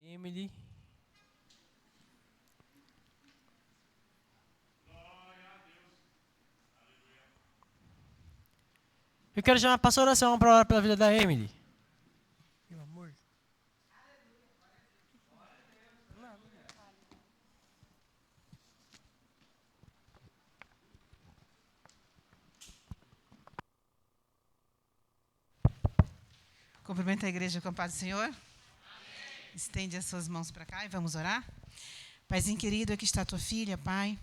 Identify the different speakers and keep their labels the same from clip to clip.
Speaker 1: Emily. Eu quero chamar a pastora oração para orar pela vida da Emily. Meu amor.
Speaker 2: Cumprimento a igreja com a paz do Senhor. Amém. Estende as suas mãos para cá e vamos orar. Paizinho querido, aqui está a tua filha, Pai.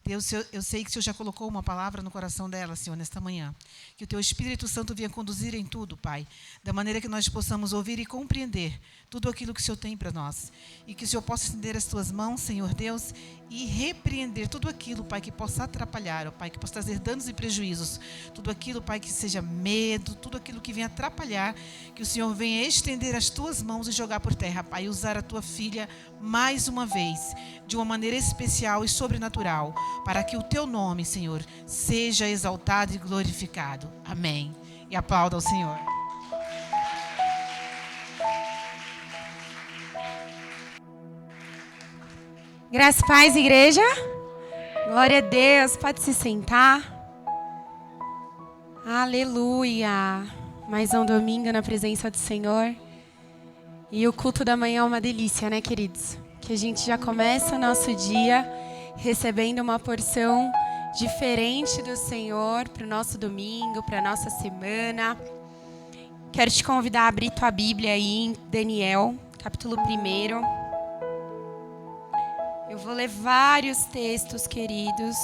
Speaker 2: Deus, eu sei que o Senhor já colocou uma palavra no coração dela, Senhor, nesta manhã. Que o Teu Espírito Santo venha conduzir em tudo, Pai. Da maneira que nós possamos ouvir e compreender tudo aquilo que o Senhor tem para nós. E que o Senhor possa estender as Tuas mãos, Senhor Deus, e repreender tudo aquilo, Pai, que possa atrapalhar, ó Pai, que possa trazer danos e prejuízos. Tudo aquilo, Pai, que seja medo, tudo aquilo que venha atrapalhar, que o Senhor venha estender as Tuas mãos e jogar por terra, Pai, e usar a Tua filha mais uma vez, de uma maneira especial e sobrenatural, para que o Teu nome, Senhor, seja exaltado e glorificado. Amém. E aplauda ao Senhor.
Speaker 3: Graça e paz, igreja. Glória a Deus. Pode se sentar. Aleluia. Mais um domingo na presença do Senhor. E o culto da manhã é uma delícia, né, queridos? Que a gente já começa o nosso dia recebendo uma porção diferente do Senhor para o nosso domingo, para a nossa semana. Quero te convidar a abrir tua Bíblia aí em Daniel, capítulo 1. Eu vou ler vários textos, queridos.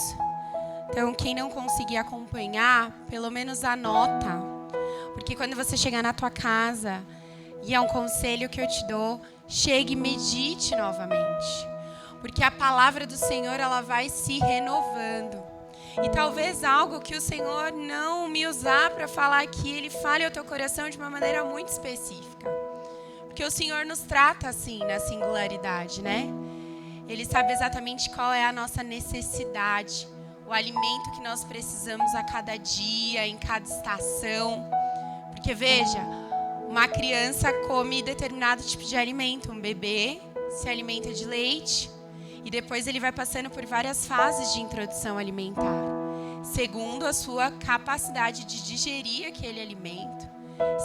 Speaker 3: Então, quem não conseguir acompanhar, pelo menos anota. Porque quando você chegar na tua casa, e é um conselho que eu te dou, chegue e medite novamente. Porque a palavra do Senhor, ela vai se renovando. E talvez algo que o Senhor não me usar para falar aqui, Ele fale ao teu coração de uma maneira muito específica. Porque o Senhor nos trata assim, na singularidade, né? Ele sabe exatamente qual é a nossa necessidade, o alimento que nós precisamos a cada dia, em cada estação. Porque veja, uma criança come determinado tipo de alimento, um bebê se alimenta de leite e depois ele vai passando por várias fases de introdução alimentar, segundo a sua capacidade de digerir aquele alimento,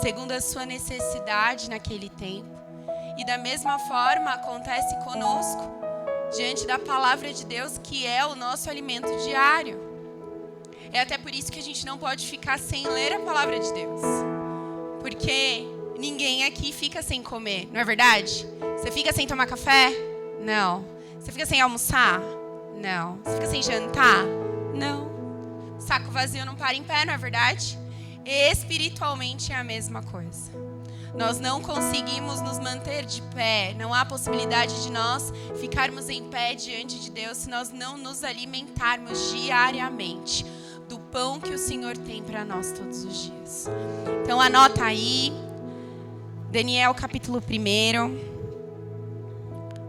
Speaker 3: segundo a sua necessidade naquele tempo. E da mesma forma acontece conosco, diante da palavra de Deus, que é o nosso alimento diário. É até por isso que a gente não pode ficar sem ler a palavra de Deus. Porque ninguém aqui fica sem comer, não é verdade? Você fica sem tomar café? Não. Você fica sem almoçar? Não. Você fica sem jantar? Não. Saco vazio não para em pé, não é verdade? Espiritualmente é a mesma coisa. Nós não conseguimos nos manter de pé. Não há possibilidade de nós ficarmos em pé diante de Deus se nós não nos alimentarmos diariamente do pão que o Senhor tem para nós todos os dias. Então anota aí, Daniel capítulo 1,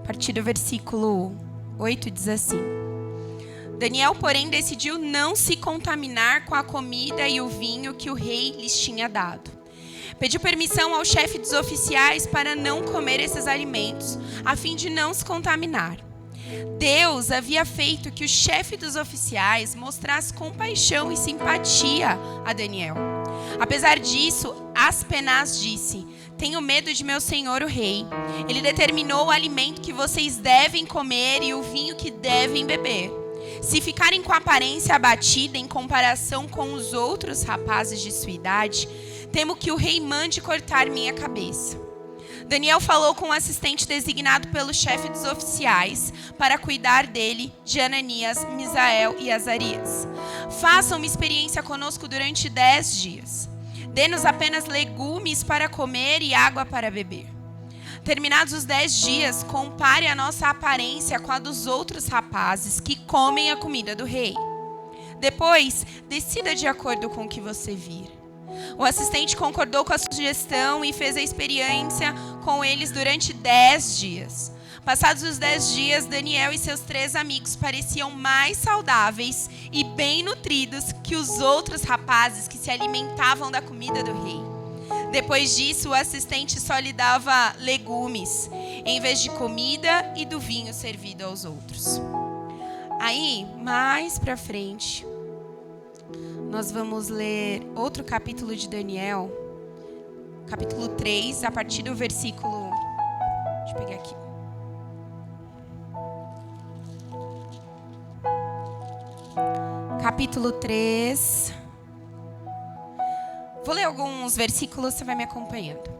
Speaker 3: a partir do versículo 8 diz assim: Daniel, porém, decidiu não se contaminar com a comida e o vinho que o rei lhes tinha dado. Pediu permissão ao chefe dos oficiais para não comer esses alimentos, a fim de não se contaminar. Deus havia feito que o chefe dos oficiais mostrasse compaixão e simpatia a Daniel. Apesar disso, Aspenaz disse: tenho medo de meu senhor o rei. Ele determinou o alimento que vocês devem comer e o vinho que devem beber. Se ficarem com a aparência abatida em comparação com os outros rapazes de sua idade, temo que o rei mande cortar minha cabeça. Daniel falou com o assistente designado pelo chefe dos oficiais para cuidar dele, de Ananias, Misael e Azarias. Façam uma experiência conosco durante 10 dias. Dê-nos apenas legumes para comer e água para beber. Terminados os 10 dias, compare a nossa aparência com a dos outros rapazes que comem a comida do rei. Depois, decida de acordo com o que você vir. O assistente concordou com a sugestão e fez a experiência com eles durante 10 dias. Passados os 10 dias, Daniel e seus 3 amigos pareciam mais saudáveis e bem nutridos que os outros rapazes que se alimentavam da comida do rei. Depois disso, o assistente só lhe dava legumes, em vez de comida e do vinho servido aos outros. Aí, mais pra frente, nós vamos ler outro capítulo de Daniel, capítulo 3, a partir do versículo... Deixa eu pegar aqui. Capítulo 3. Vou ler alguns versículos, você vai me acompanhando.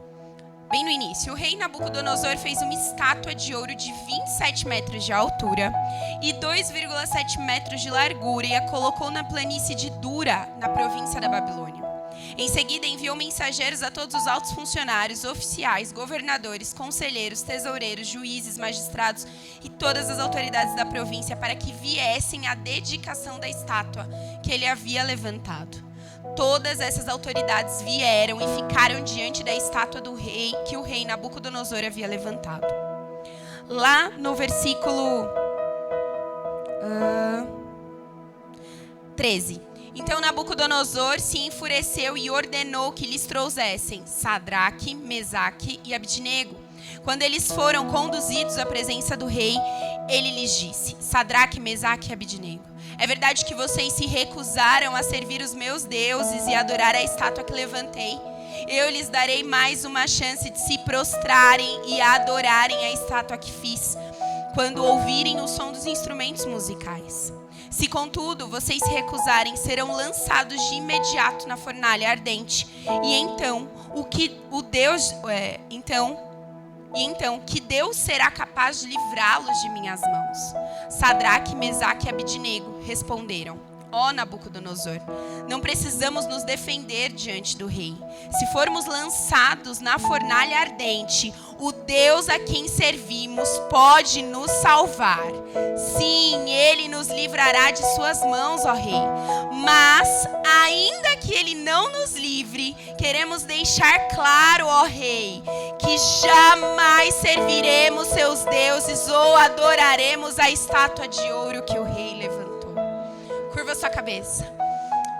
Speaker 3: Bem no início, o rei Nabucodonosor fez uma estátua de ouro de 27 metros de altura e 2,7 metros de largura e a colocou na planície de Dura, na província da Babilônia. Em seguida, enviou mensageiros a todos os altos funcionários, oficiais, governadores, conselheiros, tesoureiros, juízes, magistrados e todas as autoridades da província para que viessem à dedicação da estátua que ele havia levantado. Todas essas autoridades vieram e ficaram diante da estátua do rei que o rei Nabucodonosor havia levantado. Lá no versículo 13. Então Nabucodonosor se enfureceu e ordenou que lhes trouxessem Sadraque, Mesaque e Abidnego. Quando eles foram conduzidos à presença do rei, ele lhes disse: Sadraque, Mesaque e Abidnego, é verdade que vocês se recusaram a servir os meus deuses e adorar a estátua que levantei? Eu lhes darei mais uma chance de se prostrarem e adorarem a estátua que fiz, quando ouvirem o som dos instrumentos musicais. Se, contudo, vocês se recusarem, serão lançados de imediato na fornalha ardente. E então, que Deus será capaz de livrá-los de minhas mãos? Sadraque, Mesaque e Abidnego responderam: Ó Nabucodonosor, não precisamos nos defender diante do rei. Se formos lançados na fornalha ardente, o Deus a quem servimos pode nos salvar. Sim, ele nos livrará de suas mãos, ó rei. Mas, ainda que ele não nos livre, queremos deixar claro, ó rei, que jamais serviremos seus deuses ou adoraremos a estátua de ouro que o rei levantou. Curva sua cabeça.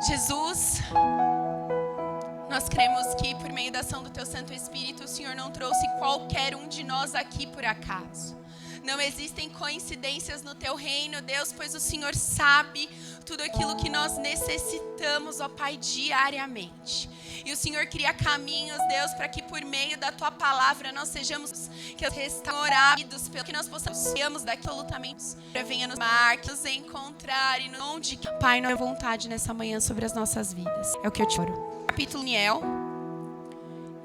Speaker 3: Jesus, nós cremos que por meio da ação do Teu Santo Espírito, o Senhor não trouxe qualquer um de nós aqui por acaso. Não existem coincidências no Teu reino, Deus, pois o Senhor sabe tudo aquilo que nós necessitamos, ó Pai, diariamente. E o Senhor cria caminhos, Deus, para que por meio da Tua palavra nós sejamos restaurados, pelo que nós possamos daqui absolutamente. Venha nos marcar, nos encontrar e onde. Pai, não é vontade nessa manhã sobre as nossas vidas. É o que eu te oro. Capítulo Daniel.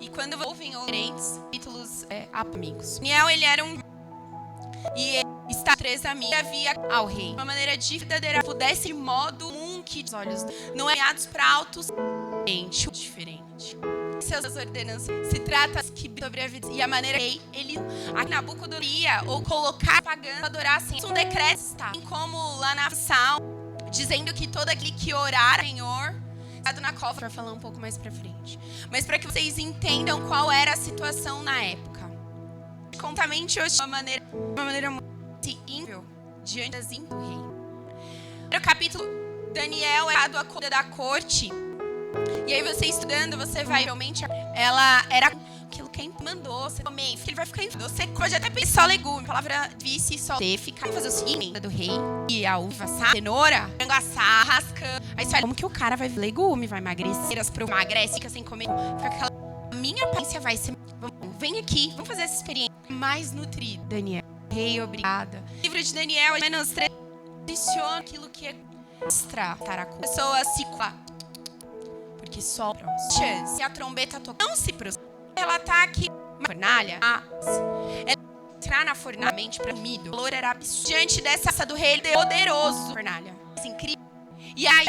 Speaker 3: E quando ouvem outros capítulos amigos. Daniel, ele era um... E ele está 3 amigos. Havia ao rei uma maneira de verdadeira pudesse de modo que os olhos não é guiados para altos diferente. Seus ordenanças se trata sobre a vida e a maneira que ele a Nabucodonosor ia ou colocar pagando adorassem um decreto está como lá na Sal dizendo que todo aquele que orar ao Senhor na cova, para falar um pouco mais para frente. Mas para que vocês entendam qual era a situação na época. Contamente hoje de uma maneira muito ímpio diante das do rei. O capítulo Daniel é dado a conta da corte. E aí você estudando, você vai realmente ela era aquilo que quem mandou, você comer, ele vai ficar você pode até pensar só legume, a palavra vice só você ficar fazer o seguinte do rei e a uva, sabe? Cenoura, frango assado, rascando. Aí você vai, como que o cara vai legume, vai emagrecer, emagrece, fica sem comer, fica aquela minha aparência vai ser, vem aqui, vamos fazer essa experiência mais nutrida. Daniel, rei, obrigada. O livro de Daniel, menos 3, adiciona aquilo que é extra, pessoa se porque só chance e a trombeta toca não se prostrou. Ela tá aqui na fornalha, ela entrar na fornalha para o valor era absurdo diante dessa do rei poderoso fornalha, incrível. E aí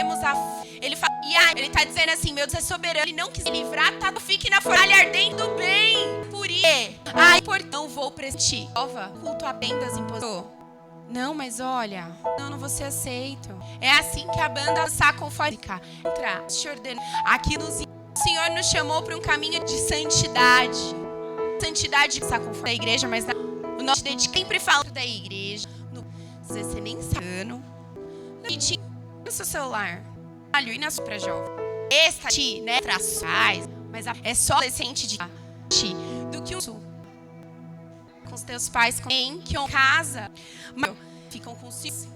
Speaker 3: ele fala, e aí ele tá dizendo assim, meu Deus é soberano, ele não quis livrar, tá, fique na fornalha ardendo bem, por isso. Ai, portanto, vou prestir. Culto a bendas impostor. Não, mas olha, não vou ser aceito. É assim que a banda sacofórica entra, te ordena. Aqui o Senhor nos chamou para um caminho de santidade. Santidade sacofórica da igreja, mas o nosso dedica sempre fala da igreja. Você nem sabe. No seu celular. E na sua jovem. Esta, né, traçais. Mas é só adolescente do que com os teus pais, com quem que casa, ficam com ciúmes.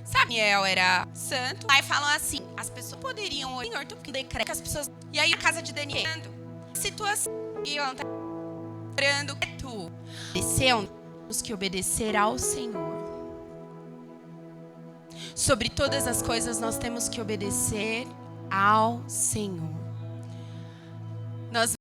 Speaker 3: Sabe, Daniel era santo. Aí falam assim, as pessoas poderiam orar, Senhor, tu decreta as pessoas. E aí a casa de Daniel, situação, tá orando, tu temos que obedecer ao Senhor. Sobre todas as coisas nós temos que obedecer ao Senhor. Nós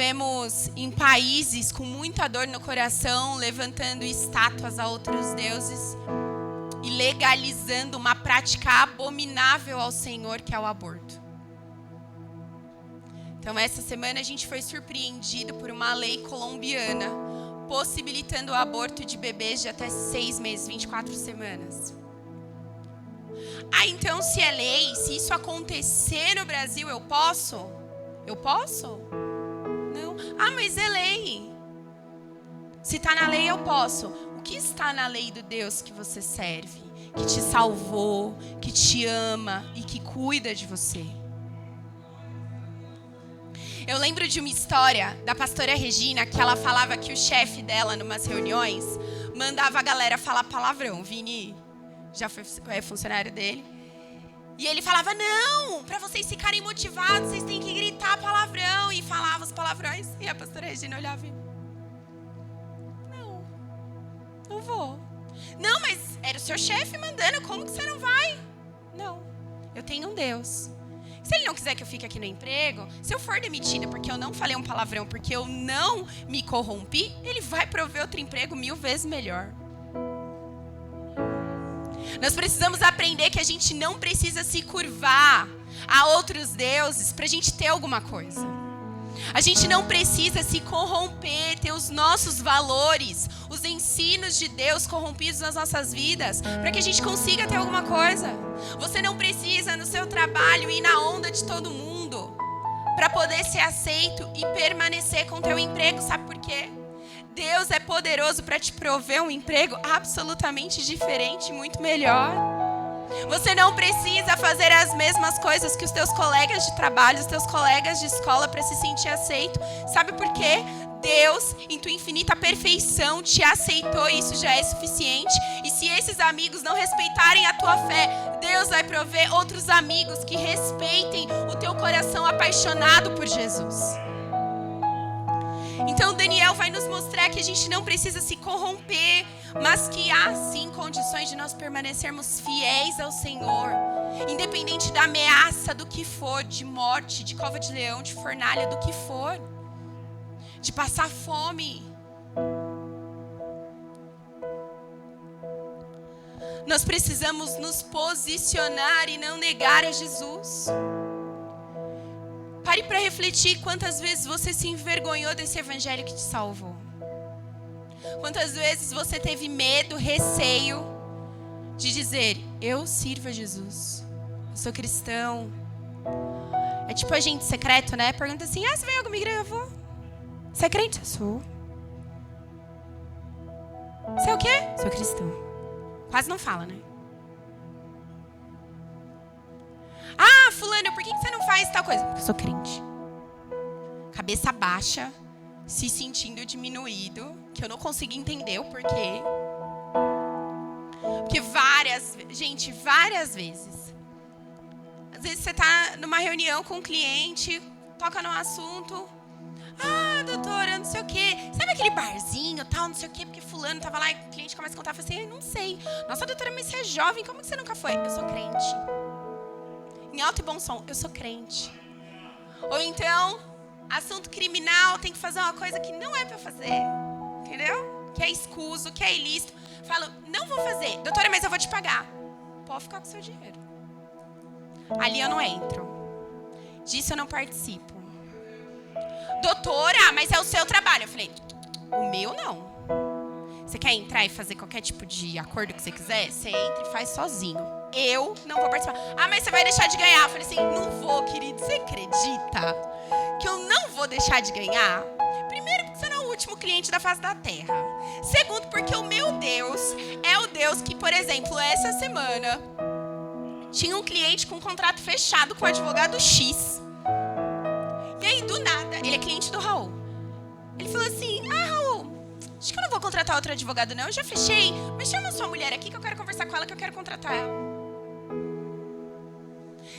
Speaker 3: vemos em países com muita dor no coração, levantando estátuas a outros deuses e legalizando uma prática abominável ao Senhor, que é o aborto. Então, essa semana a gente foi surpreendido por uma lei colombiana possibilitando o aborto de bebês de até 6 meses, 24 semanas. Ah, então se é lei, se isso acontecer no Brasil, eu posso? Eu posso? Não. Ah, mas é lei. Se está na lei, eu posso. O que está na lei do Deus que você serve? Que te salvou, que te ama e que cuida de você? Eu lembro de uma história da pastora Regina, que ela falava que o chefe dela, numas reuniões, mandava a galera falar palavrão. Vini já foi funcionário dele. E ele falava, não, para vocês ficarem motivados, vocês têm que gritar palavrão. E falava os palavrões. E a pastora Regina olhava e... Não vou. Não, mas era o seu chefe mandando, como que você não vai? Não, eu tenho um Deus. Se ele não quiser que eu fique aqui no emprego, se eu for demitida porque eu não falei um palavrão, porque eu não me corrompi, ele vai prover outro emprego 1000 vezes melhor. Nós precisamos aprender que a gente não precisa se curvar a outros deuses para a gente ter alguma coisa. A gente não precisa se corromper, ter os nossos valores, os ensinos de Deus corrompidos nas nossas vidas, para que a gente consiga ter alguma coisa. Você não precisa no seu trabalho ir na onda de todo mundo para poder ser aceito e permanecer com o teu emprego. Sabe por quê? Deus é poderoso para te prover um emprego absolutamente diferente, muito melhor. Você não precisa fazer as mesmas coisas que os teus colegas de trabalho, os teus colegas de escola para se sentir aceito. Sabe por quê? Deus, em tua infinita perfeição, te aceitou e isso já é suficiente. E se esses amigos não respeitarem a tua fé, Deus vai prover outros amigos que respeitem o teu coração apaixonado por Jesus. Então Daniel vai nos mostrar que a gente não precisa se corromper, mas que há sim condições de nós permanecermos fiéis ao Senhor, independente da ameaça do que for, de morte, de cova de leão, de fornalha, do que for, de passar fome. Nós precisamos nos posicionar e não negar a Jesus. Pare para refletir quantas vezes você se envergonhou desse evangelho que te salvou. Quantas vezes você teve medo, receio de dizer, eu sirvo a Jesus, eu sou cristão. É tipo agente secreto, né? Pergunta assim, você veio alguma igreja? Eu vou. Você é crente? Eu sou. Você é o quê? Sou cristão. Quase não fala, né? Ah, fulano, por que você não faz tal coisa? Porque eu sou crente. Cabeça baixa, se sentindo diminuído, que eu não consigo entender o porquê. Porque várias vezes. Às vezes você tá numa reunião com um cliente, toca num assunto. Ah, doutora, não sei o quê. Sabe aquele barzinho, tal, não sei o quê, porque fulano tava lá e o cliente começa a contar, fala assim, não sei. Nossa, doutora, mas você é jovem, como que você nunca foi? Eu sou crente. Em alto e bom som, eu sou crente. Ou então, assunto criminal, tem que fazer uma coisa que não é pra fazer. Entendeu? Que é escuso, que é ilícito. Falo, não vou fazer. Doutora, mas eu vou te pagar. Pode ficar com o seu dinheiro. Ali eu não entro. Disso eu não participo. Doutora, mas é o seu trabalho. Eu falei, o meu não. Você quer entrar e fazer qualquer tipo de acordo que você quiser? Você entra e faz sozinho. Eu não vou participar. Ah, mas você vai deixar de ganhar. Eu falei assim, não vou, querido. Você acredita que eu não vou deixar de ganhar? Primeiro, porque você não é o último cliente da face da terra. Segundo, porque o meu Deus é o Deus que, por exemplo, essa semana tinha um cliente com um contrato fechado com o advogado X. E aí, do nada, ele é cliente do Raul. Ele falou assim, Raul, acho que eu não vou contratar outro advogado não, eu já fechei. Mas chama a sua mulher aqui que eu quero conversar com ela, que eu quero contratar ela.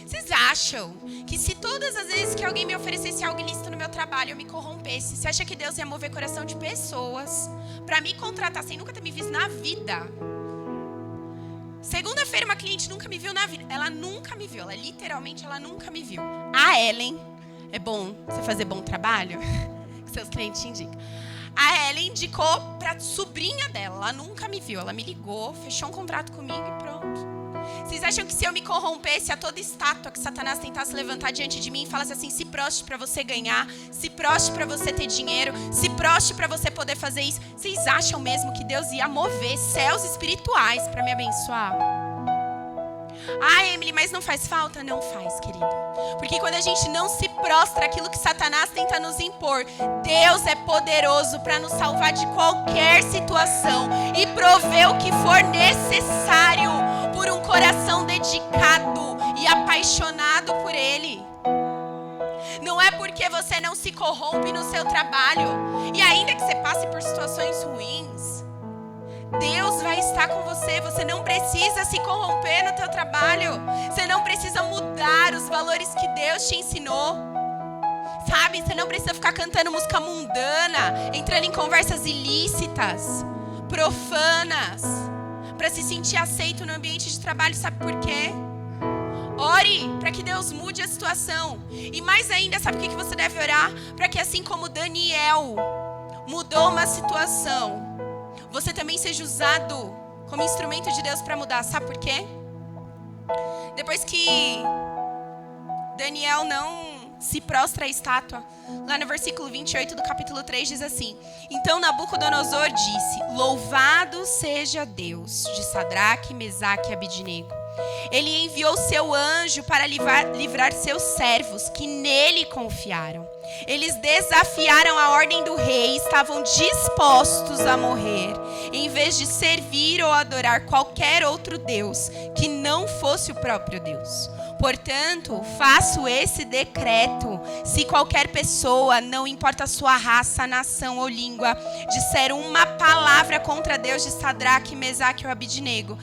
Speaker 3: Vocês acham que se todas as vezes que alguém me oferecesse algo ilícito no meu trabalho, eu me corrompesse, você acha que Deus ia mover coração de pessoas para me contratar sem nunca ter me visto na vida? Segunda-feira uma cliente nunca me viu na vida. Ela nunca me viu, ela literalmente nunca me viu. A Ellen, é bom você fazer bom trabalho? Seus clientes te indicam. A Ellen indicou pra sobrinha dela. Ela nunca me viu. Ela me ligou, fechou um contrato comigo e pronto. Vocês acham que se eu me corrompesse a toda estátua que Satanás tentasse levantar diante de mim e falasse assim, se proste para você ganhar, se proste para você ter dinheiro, se proste para você poder fazer isso, vocês acham mesmo que Deus ia mover céus espirituais para me abençoar? Ah, Emily, mas não faz falta? Não faz, querido. Porque quando a gente não se prostra aquilo que Satanás tenta nos impor, Deus é poderoso para nos salvar de qualquer situação e prover o que for necessário por um coração dedicado e apaixonado por Ele. Não é porque você não se corrompe no seu trabalho e ainda que você passe por situações ruins, Deus vai estar com você. Você não precisa se corromper no teu trabalho. Você não precisa mudar os valores que Deus te ensinou. Sabe? Você não precisa ficar cantando música mundana, entrando em conversas ilícitas, profanas, para se sentir aceito no ambiente de trabalho. Sabe por quê? Ore para que Deus mude a situação. E mais ainda, sabe o que você deve orar? Para que assim como Daniel mudou uma situação, você também seja usado como instrumento de Deus para mudar. Sabe por quê? Depois que Daniel não se prostra à estátua, lá no versículo 28 do capítulo 3 diz assim: então Nabucodonosor disse, louvado seja Deus de Sadraque, Mesaque e Abidnego. Ele enviou seu anjo para livrar seus servos que nele confiaram. Eles desafiaram a ordem do rei e estavam dispostos a morrer, em vez de servir ou adorar qualquer outro Deus que não fosse o próprio Deus. Portanto, faço esse decreto: se qualquer pessoa, não importa a sua raça, nação ou língua, disser uma palavra contra Deus de Sadraque, Mesaque ou Abidnego,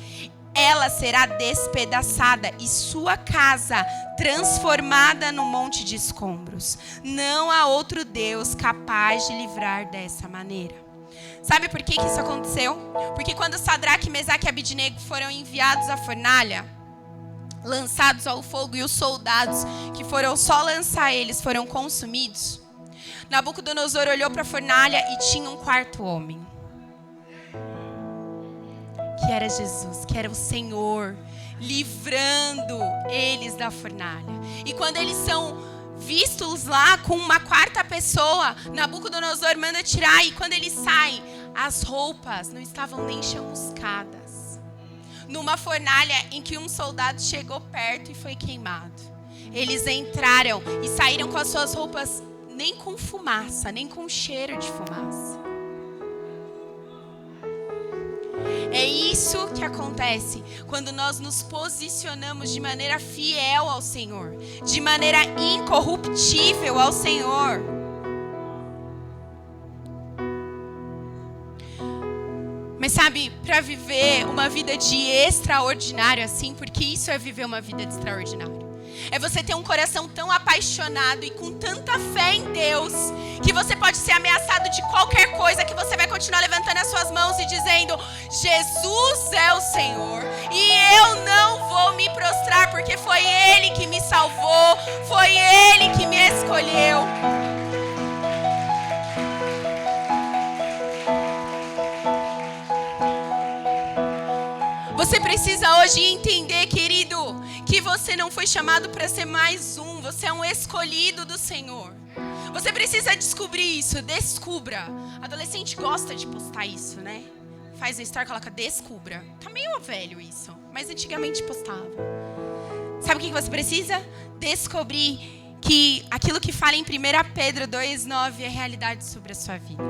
Speaker 3: ela será despedaçada e sua casa transformada num monte de escombros. Não há outro Deus capaz de livrar dessa maneira. Sabe por que isso aconteceu? Porque quando Sadraque, Mesaque e Abidnego foram enviados à fornalha, lançados ao fogo, e os soldados que foram só lançar eles foram consumidos, Nabucodonosor olhou para a fornalha e tinha um quarto homem, que era Jesus, que era o Senhor, livrando eles da fornalha. E quando eles são vistos lá com uma quarta pessoa, Nabucodonosor manda tirar, e quando eles saem, as roupas não estavam nem chamuscadas. Numa fornalha em que um soldado chegou perto e foi queimado. Eles entraram e saíram com as suas roupas nem com fumaça, nem com cheiro de fumaça. É isso que acontece quando nós nos posicionamos de maneira fiel ao Senhor, de maneira incorruptível ao Senhor. Mas sabe, para viver uma vida de extraordinário assim, porque isso é viver uma vida de extraordinário, é você ter um coração tão apaixonado e com tanta fé em Deus, que você pode ser ameaçado de qualquer coisa, que você vai continuar levantando as suas mãos e dizendo: Jesus é o Senhor, e eu não vou me prostrar, porque foi Ele que me salvou, foi Ele que me escolheu. Você precisa hoje entender, querido, que você não foi chamado para ser mais um. Você é um escolhido do Senhor. Você precisa descobrir isso. Descubra. Adolescente gosta de postar isso, né? Faz a story, coloca descubra. Tá meio velho isso, mas antigamente postava. Sabe o que você precisa? Descobrir que aquilo que fala em 1 Pedro 2,9 é realidade sobre a sua vida.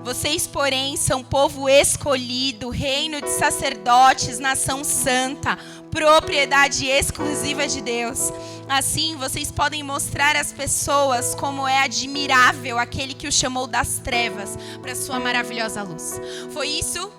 Speaker 3: Vocês, porém, são povo escolhido, reino de sacerdotes, nação santa, propriedade exclusiva de Deus. Assim, vocês podem mostrar às pessoas como é admirável aquele que o chamou das trevas para a sua maravilhosa luz. Foi isso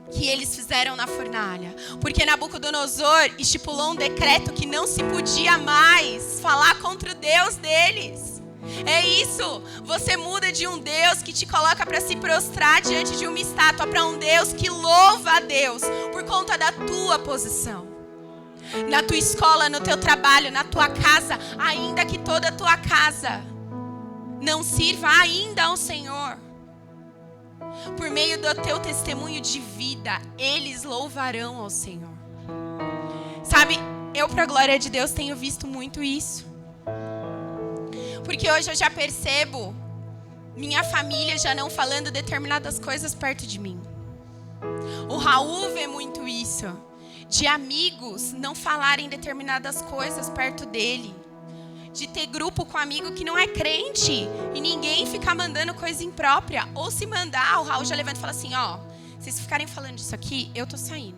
Speaker 3: que eles fizeram na fornalha, porque Nabucodonosor estipulou um decreto que não se podia mais falar contra o Deus deles. É isso, você muda de um Deus que te coloca para se prostrar diante de uma estátua, para um Deus que louva a Deus por conta da tua posição. Na tua escola, no teu trabalho, na tua casa, ainda que toda a tua casa não sirva ainda ao Senhor, por meio do teu testemunho de vida, eles louvarão ao Senhor. Sabe, eu, para a glória de Deus, tenho visto muito isso. Porque hoje eu já percebo minha família já não falando determinadas coisas perto de mim. O Raul vê muito isso, de amigos não falarem determinadas coisas perto dele. De ter grupo com amigo que não é crente e ninguém ficar mandando coisa imprópria. Ou se mandar, o Raul já levanta e fala assim, ó, vocês ficarem falando disso aqui, eu tô saindo.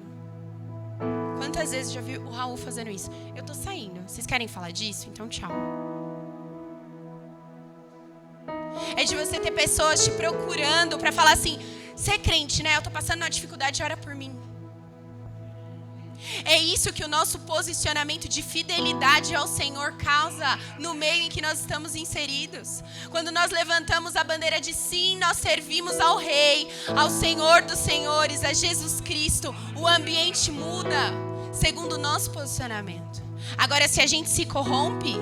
Speaker 3: Quantas vezes já vi o Raul fazendo isso? Eu tô saindo. Vocês querem falar disso? Então tchau. É de você ter pessoas te procurando pra falar assim, você é crente, né? Eu tô passando uma dificuldade, ora por mim. É isso que o nosso posicionamento de fidelidade ao Senhor causa no meio em que nós estamos inseridos. Quando nós levantamos a bandeira de sim, nós servimos ao Rei, ao Senhor dos Senhores, a Jesus Cristo, o ambiente muda segundo o nosso posicionamento. Agora, se a gente se corrompe,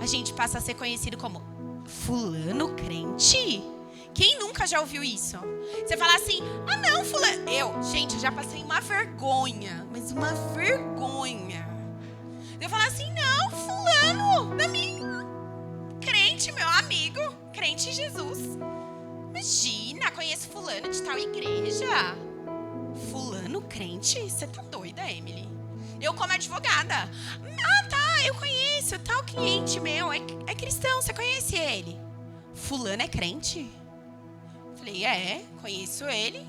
Speaker 3: a gente passa a ser conhecido como fulano crente? Quem nunca já ouviu isso? Você fala assim, ah não, fulano. Eu já passei uma vergonha, mas uma vergonha. Eu falo assim, não, fulano, crente, meu amigo, crente em Jesus. Imagina, conheço fulano de tal igreja. Fulano crente? Você tá doida, Emily? Eu como advogada. Ah, tá, eu conheço, tal cliente meu, é cristão, você conhece ele? Fulano é crente? Falei, conheço ele,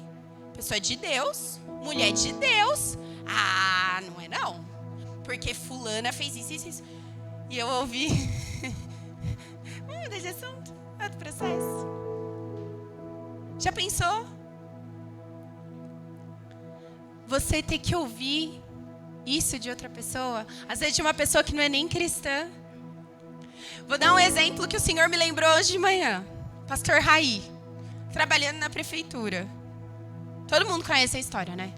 Speaker 3: pessoa de Deus, mulher de Deus. Ah, não é não, porque fulana fez isso. E eu ouvi, muda de assunto, outro processo. Já pensou? Você ter que ouvir isso de outra pessoa, às vezes de uma pessoa que não é nem cristã. Vou dar um exemplo que o Senhor me lembrou hoje de manhã. Pastor Raí, trabalhando na prefeitura. Todo mundo conhece a história, né?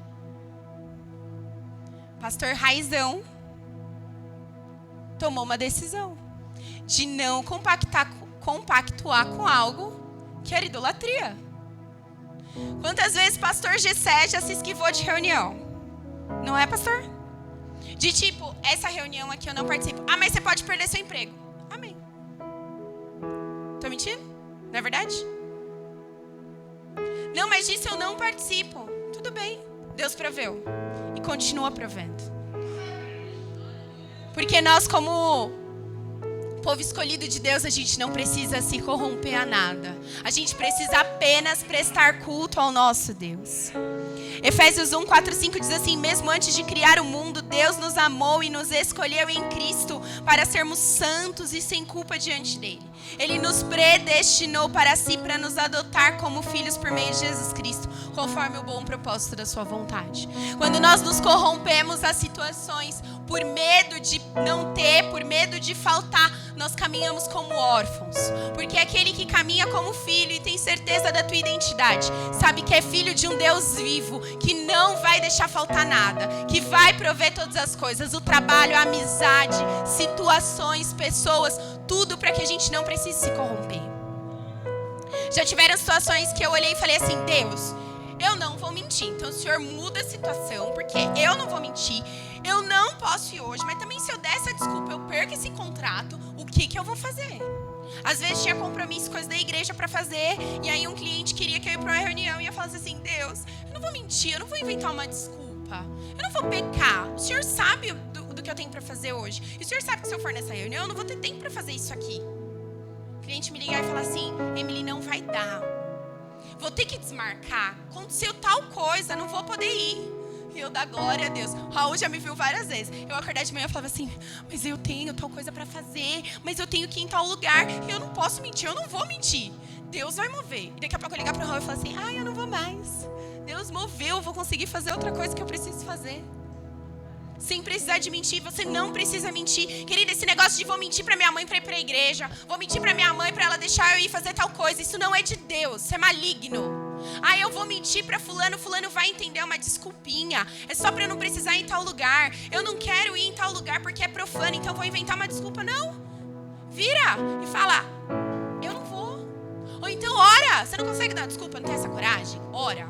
Speaker 3: Pastor Raizão tomou uma decisão de não compactuar com algo que era idolatria. Quantas vezes pastor Gessé já se esquivou de reunião? Não é, pastor? De tipo, essa reunião aqui eu não participo. Ah, mas você pode perder seu emprego. Amém. Tô mentindo? Não é verdade? Não, mas disso eu não participo. Tudo bem. Deus proveu. E continua provendo. Porque nós, como povo escolhido de Deus, a gente não precisa se corromper a nada. A gente precisa apenas prestar culto ao nosso Deus. Efésios 1, 4, 5 diz assim, mesmo antes de criar o mundo, Deus nos amou e nos escolheu em Cristo para sermos santos e sem culpa diante dele. Ele nos predestinou para si, para nos adotar como filhos por meio de Jesus Cristo, conforme o bom propósito da sua vontade. Quando nós nos corrompemos a situações por medo de não ter, por medo de faltar, nós caminhamos como órfãos. Porque aquele que caminha como filho e tem certeza da tua identidade, sabe que é filho de um Deus vivo, que não vai deixar faltar nada, que vai prover todas as coisas, o trabalho, a amizade, situações, pessoas, tudo para que a gente não precise se corromper. Já tiveram situações que eu olhei e falei assim, Deus, eu não vou mentir, então o Senhor muda a situação, porque eu não vou mentir, eu não posso ir hoje, mas também se eu der essa desculpa, eu perco esse contrato, o que eu vou fazer? Às vezes tinha compromisso, coisa da igreja para fazer, e aí um cliente queria que eu ia para uma reunião e eu falasse assim, Deus, eu não vou mentir, eu não vou inventar uma desculpa, eu não vou pecar, o Senhor sabe do que eu tenho para fazer hoje, e o Senhor sabe que se eu for nessa reunião, eu não vou ter tempo para fazer isso aqui. O cliente me ligar e falar assim, Emily, não vai dar, vou ter que desmarcar, aconteceu tal coisa, não vou poder ir. E eu dar glória a Deus. Raul já me viu várias vezes. Eu acordar de manhã e falava assim, mas eu tenho tal coisa para fazer, mas eu tenho que ir em tal lugar, e eu não posso mentir, eu não vou mentir. Deus vai mover. E daqui a pouco eu ligar para o Raul e falar assim, eu não vou mais. Deus moveu, eu vou conseguir fazer outra coisa que eu preciso fazer. Sem precisar de mentir, você não precisa mentir. Querida, esse negócio de vou mentir para minha mãe para ir para a igreja, vou mentir para minha mãe para ela deixar eu ir fazer tal coisa, isso não é de Deus, isso é maligno. Eu vou mentir para fulano vai entender uma desculpinha. É só para eu não precisar ir em tal lugar. Eu não quero ir em tal lugar porque é profano, então vou inventar uma desculpa. Não. Vira e fala, eu não vou. dá. Você não consegue dar desculpa, não tem essa coragem? Ora.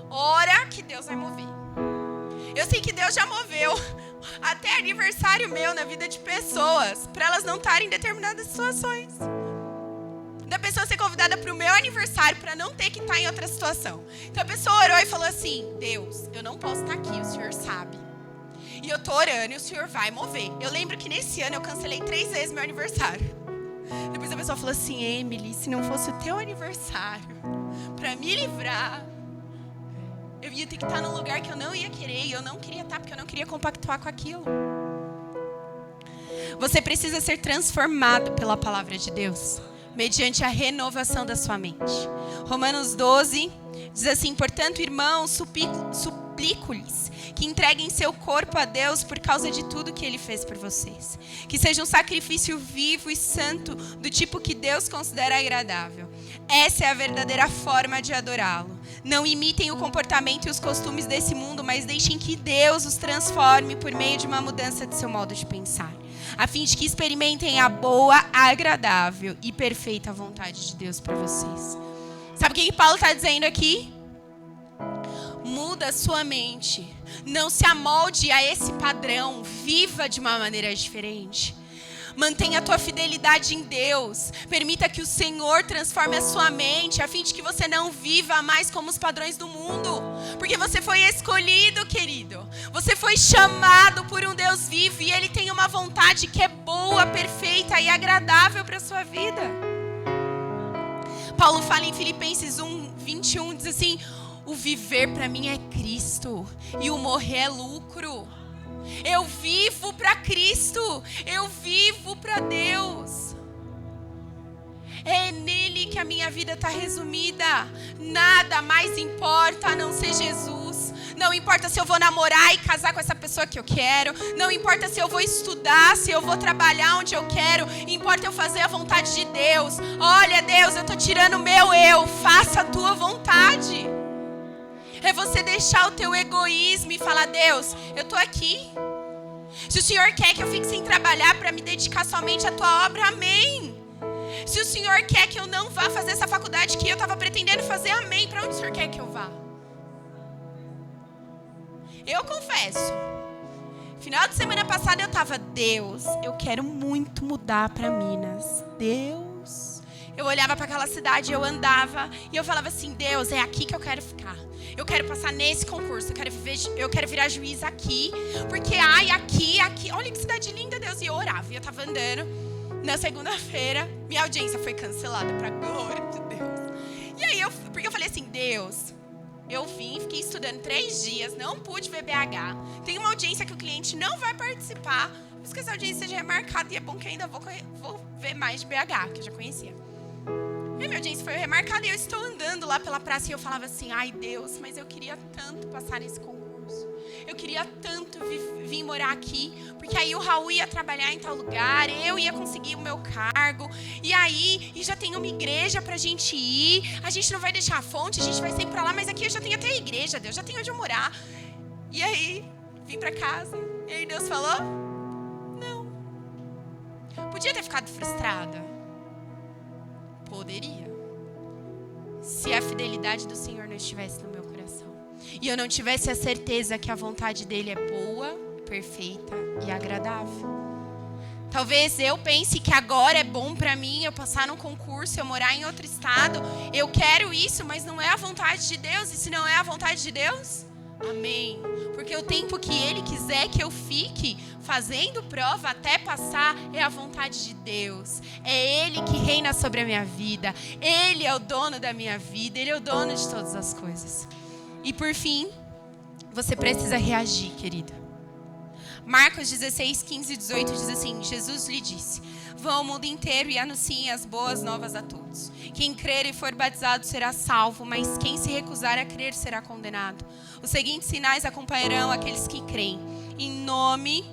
Speaker 3: Ora que Deus vai mover. Eu sei que Deus já moveu até aniversário meu na vida de pessoas, para elas não estarem em determinadas situações. Da pessoa ser convidada para o meu aniversário para não ter que estar em outra situação. Então a pessoa orou e falou assim: Deus, eu não posso estar aqui, o Senhor sabe. E eu tô orando e o Senhor vai mover. Eu lembro que nesse ano eu cancelei 3 vezes meu aniversário. Depois a pessoa falou assim: Emily, se não fosse o teu aniversário, para me livrar, eu ia ter que estar num lugar que eu não ia querer. E eu não queria estar porque eu não queria compactuar com aquilo. Você precisa ser transformado pela palavra de Deus, mediante a renovação da sua mente. Romanos 12 diz assim: portanto, irmãos, suplico-lhes que entreguem seu corpo a Deus por causa de tudo que Ele fez por vocês. Que seja um sacrifício vivo e santo, do tipo que Deus considera agradável. Essa é a verdadeira forma de adorá-lo. Não imitem o comportamento e os costumes desse mundo, mas deixem que Deus os transforme por meio de uma mudança de seu modo de pensar, a fim de que experimentem a boa, agradável e perfeita vontade de Deus para vocês. Sabe o que Paulo está dizendo aqui? Muda a sua mente. Não se amolde a esse padrão. Viva de uma maneira diferente. Mantenha a tua fidelidade em Deus. Permita que o Senhor transforme a sua mente, a fim de que você não viva mais como os padrões do mundo. Porque você foi escolhido, querido. Você foi chamado por um Deus vivo e Ele tem uma vontade que é boa, perfeita e agradável para a sua vida. Paulo fala em Filipenses 1:21, diz assim: o viver para mim é Cristo e o morrer é lucro. Eu vivo para Cristo, eu vivo para Deus. É nele que a minha vida está resumida. Nada mais importa a não ser Jesus. Não importa se eu vou namorar e casar com essa pessoa que eu quero. Não importa se eu vou estudar, se eu vou trabalhar onde eu quero. Importa eu fazer a vontade de Deus. Olha, Deus, eu estou tirando o meu eu. Faça a tua vontade. É você deixar o teu egoísmo e falar: Deus, eu estou aqui. Se o Senhor quer que eu fique sem trabalhar para me dedicar somente à tua obra, amém. Se o Senhor quer que eu não vá fazer essa faculdade que eu estava pretendendo fazer, amém. Para onde o Senhor quer que eu vá? Eu confesso, final de semana passada eu estava: Deus, eu quero muito mudar para Minas. Deus. Eu olhava para aquela cidade, eu andava e eu falava assim: Deus, é aqui que eu quero ficar. Eu quero passar nesse concurso, eu quero virar juiz aqui, porque aqui, olha que cidade linda, Deus. E eu orava, e eu estava andando. Na segunda-feira, minha audiência foi cancelada, para a glória de Deus. E aí, porque eu falei assim: Deus, eu vim, fiquei estudando 3 dias, não pude ver BH. Tem uma audiência que o cliente não vai participar, por isso que essa audiência seja remarcada, e é bom que ainda vou ver mais de BH, que eu já conhecia. E minha audiência foi remarcada e eu estou andando lá pela praça e eu falava assim: ai, Deus, mas eu queria tanto passar nesse concurso. Eu queria tanto vir morar aqui, porque aí o Raul ia trabalhar em tal lugar, eu ia conseguir o meu cargo, e já tem uma igreja pra gente ir, a gente não vai deixar a fonte, a gente vai sempre pra lá, mas aqui eu já tenho até a igreja, Deus, já tenho onde eu morar. E aí, vim pra casa, e aí Deus falou: não. Podia ter ficado frustrada? Poderia, se a fidelidade do Senhor não estivesse no meu coração e eu não tivesse a certeza que a vontade dele é boa, perfeita e agradável. Talvez eu pense que agora é bom para mim eu passar num concurso, eu morar em outro estado. Eu quero isso, mas não é a vontade de Deus. E se não é a vontade de Deus, amém. Porque o tempo que Ele quiser que eu fique fazendo prova até passar é a vontade de Deus. É Ele que reina sobre a minha vida. Ele é o dono da minha vida. Ele é o dono de todas as coisas. E por fim, você precisa reagir, querido. Marcos 16, 15 e 18 diz assim: Jesus lhe disse: vão ao mundo inteiro e anunciem as boas novas a todos. Quem crer e for batizado será salvo, mas quem se recusar a crer será condenado. Os seguintes sinais acompanharão aqueles que creem. Em nome